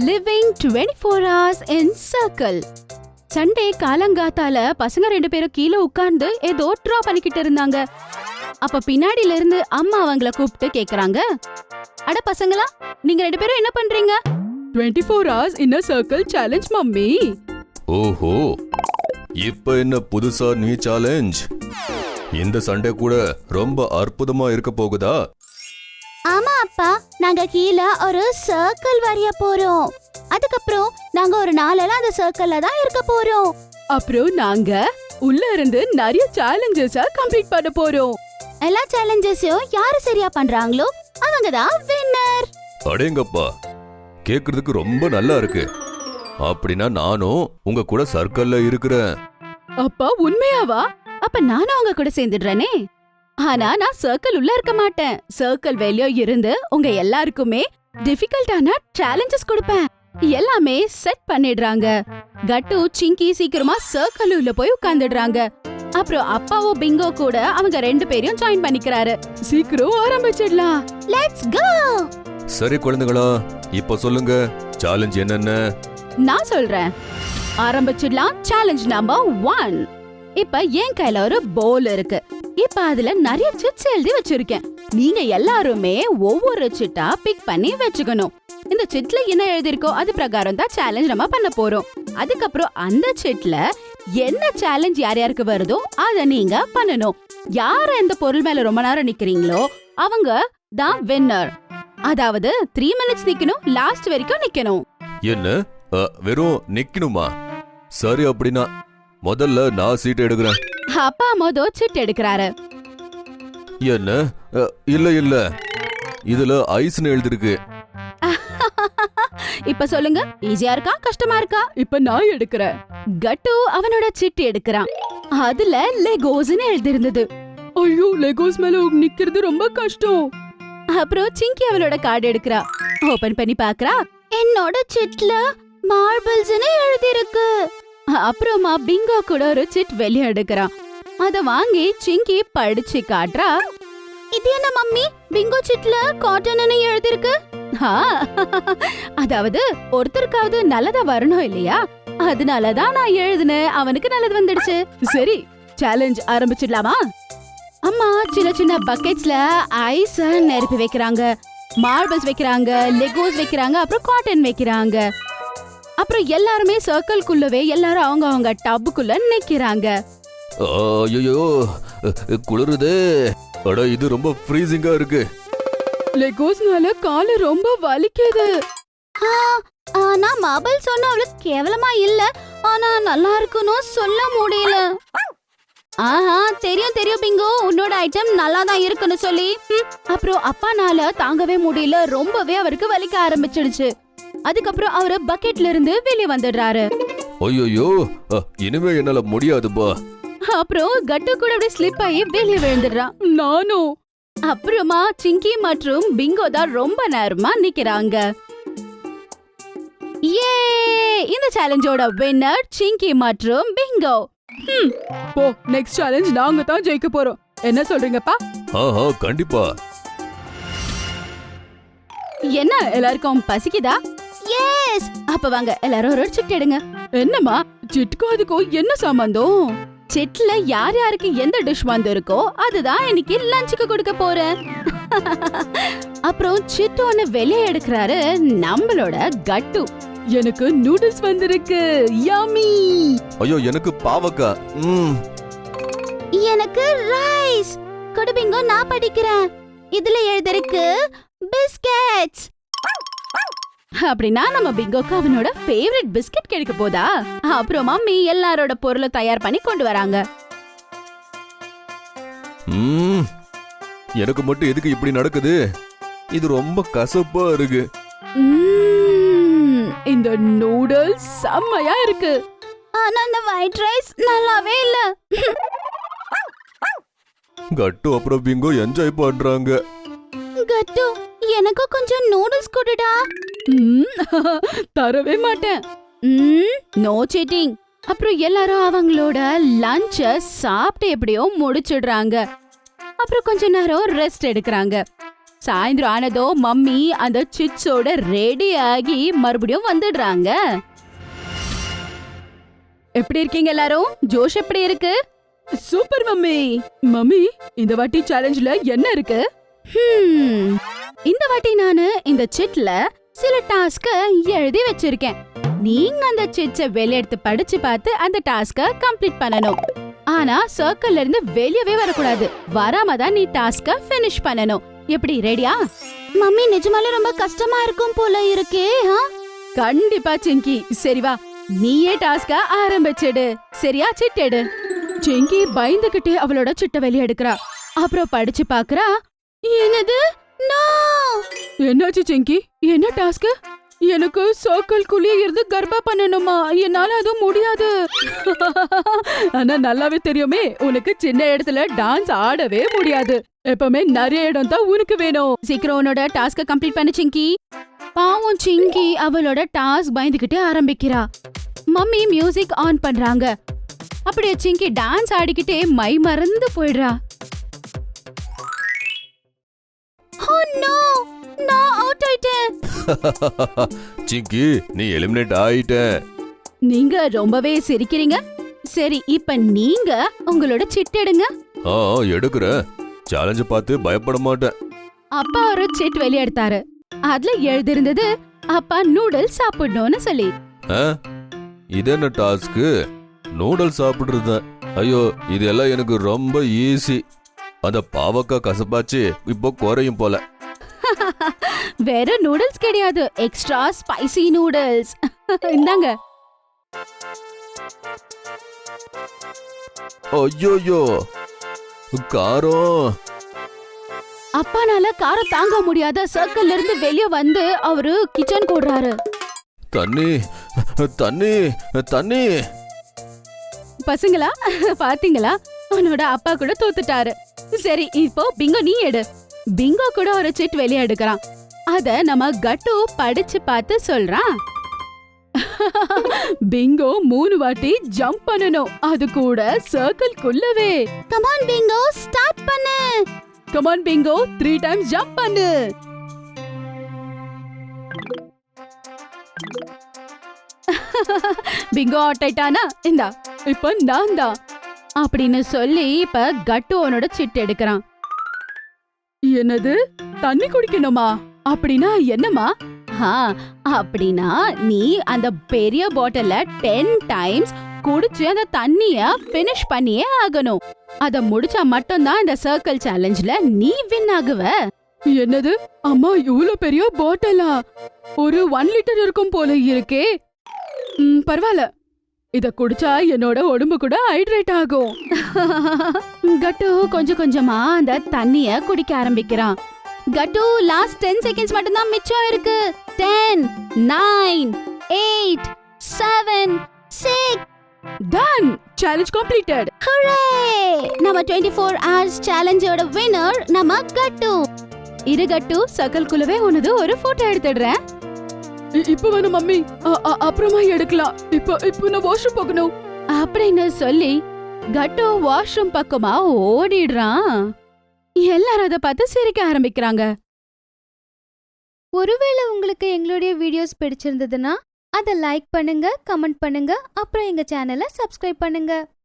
living 24 hours in circle. Sunday காலங்காத்தால பசங்க 2 பேரும் கீழே உட்கார்ந்து ஏதோ டிரா பண்ணிக்கிட்டு இருந்தாங்க. அப்ப பின்னாடில இருந்து அம்மா அவங்கள கூப்பிட்டு கேக்குறாங்க, அட பசங்களா, நீங்க 2 பேரும் என்ன பண்றீங்க? 24 hours in a circle challenge mummy. ஓஹோ, இப்ப என்ன புதுசா நீ சேலஞ்ச்? இந்த சண்டே கூட ரொம்ப அற்புதமா இருக்க போகுதா? ஆமா அப்பா, நாங்க கீழே ஒரு சர்க்கிள் வரைய போறோம். அதுக்கப்புறம் நாங்க ஒரு நாளெல்லாம் அந்த சர்க்கிள்ல தான் இருக்க போறோம். அப்புறம் நாங்க உள்ள இருந்து நிறைய சேலஞ்சஸ கம்ப்ளீட் பண்ண போறோம். எல்லா சேலஞ்சஸையும் யாரு சரியா பண்றாங்களோ அவங்க தான் வின்னர். அடேங்கப்பா, கேக்குறதுக்கு ரொம்ப நல்லா இருக்கு. அப்படின்னா நானும் உங்க கூட சர்க்கிள்ல இருக்கிறேன். அப்பா உண்மையாவா? அப்ப நானும் அவங்க கூட சேர்ந்துடுறேனே. ஆனா நான் சர்க்கிள் உள்ள இருக்க மாட்டேன். சர்க்கிள் வெளியே இருந்து உங்க எல்லாருக்குமே டிஃபிகல்ட்டான சேலஞ்சஸ் கொடுப்பேன். எல்லாமே செட் பண்ணிடுறாங்க. கட்டு சிங்கி சீக்கிரமா சர்க்கிள் உள்ள போய் உட்கார்ந்துடுறாங்க. அப்புறம் அப்பாவும் பிங்கோ கூட அவங்க 2 பேரையும் ஜாயின் பண்ணிக்கிறாரு. சீக்கிரம் ஆரம்பிச்சிடலாம். Let's go. சரி குழந்தைகளா, இப்ப சொல்லுங்க சேலஞ்ச் என்னென்ன? நான் சொல்றேன், ஆரம்பிச்சிடலாம். Challenge number 1. இப்ப என் கையில ஒரு போல் இருக்கு. இப்ப அதுல நிறைய சிட்ஸ் எழுதி வச்சிருக்கேன். நீங்க எல்லாருமே ஒவ்வொரு சிட்டா பிக் பண்ணி வச்சுக்கணும். இந்த சிட்ல என்ன எழுதிருக்கோ அது பிரகாரம் தான் சேலஞ்ச் நம்ம பண்ண போறோம். அதுக்கப்புறம் அந்த சிட்ல என்ன சேலஞ்ச் யார் யாருக்கு வருதோ அத நீங்க பண்ணணும். யார இந்த பொருள் மேல ரொம்ப நேரம் நிக்கிறீங்களோ அவங்க தான் வின்னர். அதாவது 3 minutes நிக்கணும், லாஸ்ட் வரைக்கும் நிக்கணும். என்ன, வெறும் நிக்கணுமா? சரி, அப்படின்னா முதல்ல நான் சீட் எடுக்கிறேன். அப்பா சிட் எடுக்கிறாரு. என்ன, இல்ல இதுல ஐஸ்னு எழுதிருக்கு. இப்ப சொல்லுங்க, ஈஸியா இருக்கா கஷ்டமா இருக்கா? இப்ப நான் எடுக்கிறேன். கட்டு அவனோட சிட் எடுக்கிறான். அதுல லெகோஸ்னு எழுதிருந்தது. ஐயோ, லெகோஸ் மேல நிக்கிறது ரொம்ப கஷ்டம். அப்புறம் சிங்கி அவளோட கார்டு எடுக்கிறா. ஓபன் பண்ணி பாக்குறா. என்னோட சிட்ல மார்பிள்ஸ்னு எழுதி இருக்கு. அப்புறமா பிங்கோ கூட ஒரு சிட் வெளிய எடுக்கிறான். அத வாங்கி சிங்கி படிச்சு காட்டுறா. இது என்ன மம்மி, பிங்கோ சிட்ல காட்டன்னு எழுதி இருக்கு? அதாவது ஒருத்தருக்காவது நல்லதா வரணும் இல்லையா, அதனாலதான் நான் எழுதுனேன். அவனுக்கு நல்லது வந்துடுச்சு. சரி, சேலஞ்ச் ஆரம்பிச்சிடலாமா? அம்மா சின்ன சின்ன பக்கெட்ஸ்ல ஐஸ் நிரப்பி வைக்கிறாங்க, மார்பிள்ஸ் வைக்கிறாங்க, லெகோஸ் வைக்கிறாங்க, அப்புறம் காட்டன் வைக்கிறாங்க. அப்புறம் எல்லாருமே சர்க்கிள்குள்ளவே எல்லாரும் அவங்க டப்புக்குள்ள நிக்கிறாங்க. ஐயோ, குளிருதே. அட, இது ரொம்ப ஃப்ரீசிங்கா இருக்கு. லெகோஸ்னால கால ரொம்ப வலிக்குது. ஆனா மார்பிள் சொன்னா அவளுக்கு கேவலமா இல்ல, ஆனா நல்லா இருக்குன்னு சொல்ல முடியல. ஆஹா, தெரியும் பிங்கோ, உன்னோட ஐட்டம் நல்லா தான் இருக்குன்னு சொல்லி. அப்புறம் அப்பானால தாங்கவே முடியல, ரொம்பவே அவருக்கு வலிக்க ஆரம்பிச்சிடுச்சு. அதுக்கப்புறம் அவரு பக்கெட்ல இருந்து வெளியே வந்துடுறாரு. ஐயோ, இனிமே என்னால முடியாதுப்பா. அப்புறம் கட்டு கூட அப்படியே ஸ்லிப் ஆகி வெளியே விழுந்துடுறான். நானும். அப்புறமா சிங்கி மற்றும் பிங்கோ தான் ரொம்ப நேரமா நிக்கிறாங்க. ஏ, இந்த சேலஞ்சோட வின்னர் சிங்கி மற்றும் பிங்கோ. போ, நெக்ஸ்ட் சேலஞ்ச் நாங்க தான் ஜெயிக்க போறோம். என்ன சொல்றீங்கப்பா? ஆஹா, கண்டிப்பா. என்ன, எல்லாருக்கும் பசிக்குதா? எஸ். அப்ப வாங்க எல்லாரும் ஒரு சிட் எடுங்க. என்னம்மா, சிட்க்கும் அதுக்கும் என்ன சம்பந்தம்? சிட்ல யார் யாருக்கு எந்த டிஷ் வந்திருக்கோ அதுதான் இன்னைக்கு லஞ்சுக்கு கொடுக்க போறேன். அப்புறம் சிட் ஒன்னு வெளியே எடுக்கிறாரு நம்மளோட கட்டு. எனக்கு நூடுல்ஸ் வந்திருக்கு, யம்மி. ஐயோ, எனக்கு பாவக்கா. எனக்கு ரைஸ். கொடுபிங்கோ, நான் படிக்கிறேன். இதுல எழுதிருக்கு பிஸ்கட்ஸ். அப்படின்னா நம்ம பிங்கோக்கு அவனோட ஃபேவரட் பிஸ்கட் கிடைக்க போதா? அப்புறம் மம்மி எல்லாரோட பொருளை தயார் பண்ணி கொண்டு வராங்க. எனக்கு மட்டும் எதுக்கு இப்படி நடக்குது? இது ரொம்ப கசப்பா இருக்கு. இந்த நூடுல்ஸ் செம்மையா இருக்கு, ஆனா இந்த ஒயிட் ரைஸ் நல்லாவே இல்ல. கட்டு அப்புறம் பிங்கோ என்ஜாய் பண்றாங்க. கட்டு, எனக்கு கொஞ்சம் நூடுல்ஸ் கொடுடா. தரவே மாட்டேன். No cheating. அப்புறம் எல்லாரும் அவங்களோட லஞ்ச சாப்பிட்டு எப்படியோ முடிச்சிடுறாங்க. அப்புறம் கொஞ்ச நேரம் ரெஸ்ட் எடுக்கிறாங்க. சாயந்தரம் ஆனதோ மம்மி அந்த சிட்ஸோட ரெடி ஆகி மறுபடியும் வந்துடுறாங்க. எப்படி இருக்கீங்க எல்லாரும்? ஜோஷ் எப்படி இருக்கு? Super mummy. மம்மி, இந்த வாட்டி சேலஞ்ச்ல என்ன இருக்கு? இந்த வாட்டி நானு இந்த சிட்ல சில டாஸ்க எழுதி வச்சிருக்கேன். நீங்க அந்த சிட்ஸ வெளிய எடுத்து படிச்சு பார்த்து அந்த டாஸ்க கம்ப்ளீட் பண்ணணும். ஆனா சர்க்கிள்ல இருந்து வெளியவே வரக்கூடாது. வராம தான் நீ டாஸ்க ஃபினிஷ் பண்ணணும். எப்படி, ரெடியா? மம்மி, நிஜமாலே ரொம்ப கஷ்டமா இருக்கும் போல இருக்கே. கண்டிப்பா சிங்கி. சரி வா, நீயே டாஸ்க ஆரம்பிச்சிடு. சரியா? சிட் எடு. சிங்கி பயந்துகிட்டே அவளோட சிட்ட வெளிய எடுக்கிறா. அப்புறம் படிச்சு பாக்குறா. என்னது? நோ! என்னாச்சு சிங்கி? என்ன டாஸ்க்? எனக்கு சர்க்கிள் குழிய இருந்து கர்ப்பா பண்ணணுமா? என்னால அது முடியாது. ஆனா நல்லாவே தெரியுமே, உனக்கு சின்ன இடத்துல டான்ஸ் ஆடவே முடியாது. எப்பவுமே நிறைய இடம் தான் உனக்கு வேணும். சீக்கிரம் உன்னோட டாஸ்க கம்ப்ளீட் பண்ணு சிங்கி. பாவம் சிங்கி அவளோட டாஸ்க் பயந்துகிட்டே ஆரம்பிக்கிறா. மம்மி மியூசிக் ஆன் பண்றாங்க. அப்படியே சிங்கி டான்ஸ் ஆடிக்கிட்டே மை மறந்து போயிடுறா. Oh no! நான் அவுட் ஆயிட்டேன். சிங்கி, நீ எலிமினேட் ஆயிட்ட. நீங்க ரொம்பவே சிரிக்கிறீங்க. சரி, இப்ப நீங்க உங்களோட சிட் எடுங்க. எடுக்கிறேன். சேலஞ்ச பார்த்து பயப்பட மாட்டேன். அப்பா ஒரு சிட் வெளிய எடுத்தாரு. அதுல எழுதிருந்தது அப்பா நூடுல்ஸ் சாப்பிடணும்னு சொல்லி. இது என்ன டாஸ்க்? நூடுல்ஸ் சாப்பிடுறது? ஐயோ, இதெல்லாம் எனக்கு ரொம்ப ஈஸி. அந்த பாவக்காய் கசப்பாச்சு இப்போ குறையும் போல. வேற நூடுல்ஸ் கிடையாது, எக்ஸ்ட்ரா ஸ்பைசி நூடுல்ஸ். இந்தாங்க. ஐயோயோ, காரம். அப்பானால காரம் தாங்க முடியாத சர்க்கிள்ல இருந்து வெளிய வந்து அவரு கிச்சன் கூடுறாரு. தண்ணி தண்ணி தண்ணி. பசங்களா, பாத்தீங்களா? அவனோட அப்பா கூட தோத்துட்டாரு. சரி, இப்போ பிங்கோ நீ எடு. பிங்கோ கூட ஒரு சிட் வெளிய எடுக்கிறான். அத நம்ம கட்டு படிச்சு பார்த்து சொல்றான். பிங்கோ 3 வாட்டி ஜம்ப் பண்ணணும். அது கூட சர்க்கிள் குள்ளவே. கம் ஆன் பிங்கோ, ஸ்டார்ட் பண்ணு. Come on Bingo, 3 times jump பண்ணு. பிங்கோ அவுட் ஆயிட்டானா? இந்தா, இப்ப நான் தான் அப்படின்னு சொல்லி இப்ப கட்டு அவனோட சிட் எடுக்கிறான். என்னது? தண்ணி குடிக்கணுமா? அப்படின்னா என்னமா? அப்படின்னா நீ அந்த பெரிய பாட்டில 10 டைம்ஸ் குடிச்சு அந்த தண்ணிய பினிஷ் பண்ணியே ஆகணும். அத முடிச்சா மட்டும்தான் இந்த சர்க்கிள் சேலஞ்ச்ல நீ வின் ஆகுவ. என்னது? அம்மா, இவ்ளோ பெரிய பாட்டிலா? ஒரு 1 லிட்டர் இருக்கும் போல இருக்கே. பரவாயில்ல, இத குடிச்சா என்னோட உடம்பு கூட ஹைட்ரேட் ஆகும். கட்டு கொஞ்சம் கொஞ்சமா அந்த தண்ணிய குடிக்க ஆரம்பிக்கிறான். கட்டு, லாஸ்ட் 10 செகண்ட்ஸ் மட்டும் தான் மிச்சம் இருக்கு. 10, 9, 8, 7, 6. டன்! Challenge completed. ஹூரே! நம்ம 24 hours சேலஞ்சோட வின்னர் நம்ம கட்டு. இரு கட்டு, சர்க்கிள் குள்ளவே உனது ஒரு போட்டோ எடுத்துடுறேன். இப்ப வேணும் மம்மி, அப்புறமா எடுக்கலாம். இப்ப நான் வாஷ்ரூம் போகணும் அப்படின்னு சொல்லி கட்டு வாஷ்ரூம் பக்கமா ஓடிடுறான். எல்லாரும் அதை பார்த்து சிரிக்க ஆரம்பிக்கிறாங்க. ஒருவேளை உங்களுக்கு எங்களுடைய வீடியோஸ் பிடிச்சிருந்ததுன்னா அதை லைக் பண்ணுங்க, கமெண்ட் பண்ணுங்க, அப்புறம் எங்க சேனலை சப்ஸ்கிரைப் பண்ணுங்க.